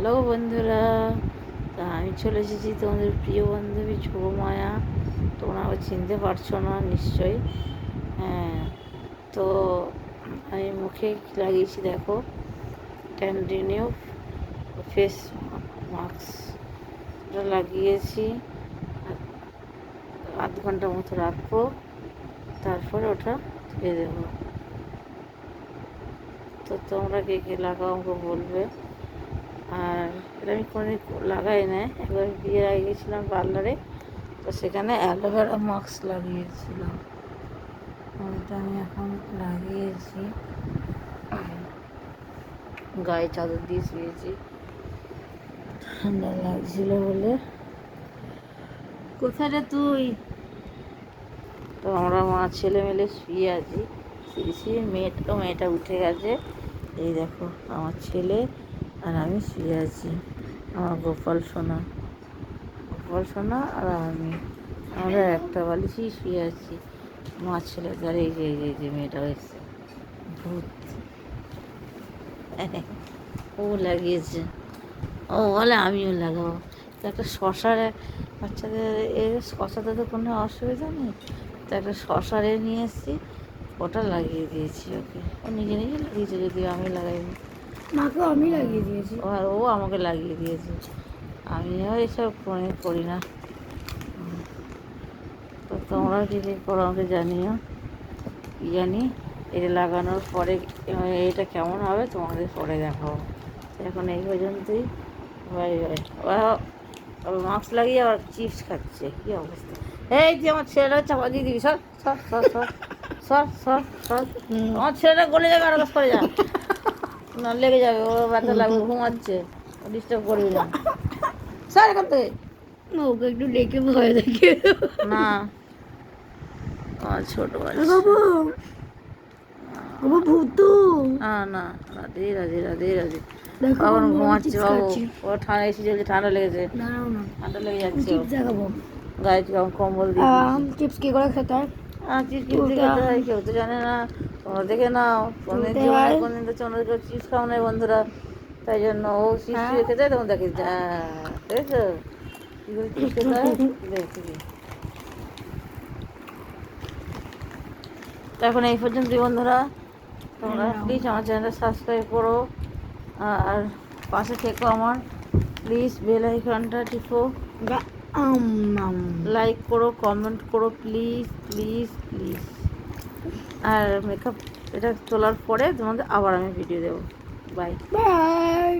Hello বন্ধুরা, তা আমি চলে এসেছি তোমাদের প্রিয় বান্ধবী শুভমায়া। তোমরা আমাকে চিনতে পারছো না নিশ্চয়ই। হ্যাঁ, তো আমি মুখে লাগিয়েছি, দেখো, ক্যান্ডিনিউ ফেস মাস্কটা লাগিয়েছি। আধ ঘন্টার মতো রাখবো, তারপরে ওটা ধুয়ে দেবো। তো তোমরা কে কে লাগাও আমাকে বলবে। আর এটা আমি কোনোদিন লাগাই না, একবার বিয়ের আগে গেছিলাম পার্লারে, তো সেখানে অ্যালোভেরা মাস্ক লাগিয়েছিলাম। ওইটা আমি এখন লাগিয়েছি, গায়ে চাদর দিয়ে শুয়েছি, ঠান্ডা লাগছিল বলে। কোথায় রে তুই? তো আমরা মা ছেলে মেলে শুয়ে আছি, শুয়ে মেয়েটা উঠে গেছে। এই দেখো আমার ছেলে আর আমি শুয়ে আছি, আমার গোপাল সোনা আর আমরা একটা বালিশেই শুয়ে আছি, মা ছেলে। আর এই যে মেয়েটা হয়েছে ভূত, ও লাগিয়েছে। ও বলে আমিও লাগাবো। তো একটা শশার বাচ্চাদের শশাতে তো কোনো অসুবিধা নেই, তো একটা শশার নিয়ে এসেছি, ওটা লাগিয়ে দিয়েছি ওকে। ও নিজে লাগিয়েছে, যদিও আমি লাগাইনি, মাকে আমি লাগিয়ে দিয়েছি। আর ও আমাকে লাগিয়ে দিয়েছে। আমিও এসব করি না। তো তোমরা কী কী করো আমাকে জানিও। জানি এটা লাগানোর পরে এটা কেমন হবে তোমাদের পরে দেখাবো। এখন এই পর্যন্তই। Bye bye. মাস্ক লাগিয়ে আবার চিপস খাচ্ছে, কী অবস্থা! এই তুই আমার ছেলেটা চাপা দিয়ে দিবি, সর সর সর সর সর সর সর। আমার ছেলেটা গলে যাবে, আরো কাজ করে যা, না লেগে যাবে, ও ব্যথা লাগবে, ঘুমাচ্ছে, ডিস্টার্ব করবি না, স্যার এখান থেকে। ওকে একটু ডেকে ভয় দেখে না, আমার ছোটো বাচ্চা। বাবু ভূত। না না, রাধে রাধে রাধে রাধে। দেখো বাবু বন্ধু, আমি ঘুমাচ্ছে, চিপস বাবু খাচ্ছি। ও ঠান্ডা এসে চলছে, ঠান্ডা লেগেছে, দাঁড়াও না, ঠান্ডা লেগে আমি যাচ্ছে, চিপস দেখাবো। গায়ে কম্বল দিয়ে দিয়েছি। চিপস কি করে খেতে হয়? চিপস কিনতে খেতে হয়, কেউ তো জানে না। তোমরা দেখে নাও, কোনদিন তুলতে জীবনে হয়। কোনদিন তো তোমরা চিপস খাও না বন্ধুরা, তাই জন্য ও চিপস হ্যাঁ। খেতে হয়, তখন দেখে যা, দেখেছো কী করে চিপস খেতে হয়, দেখছি। তো এখন এই পর্যন্তই বন্ধুরা, তোমরা প্লিজ আমার চ্যানেলটা সাবস্ক্রাইব করো, আর পাশে থেকো আমার, প্লিজ বেল আইকনটা টিপো, লাইক করো, কমেন্ট করো, প্লিজ প্লিজ প্লিজ। আর মেকআপ এটা তোলার পরে তোমাদের আবার আমি ভিডিও দেবো। Bye by.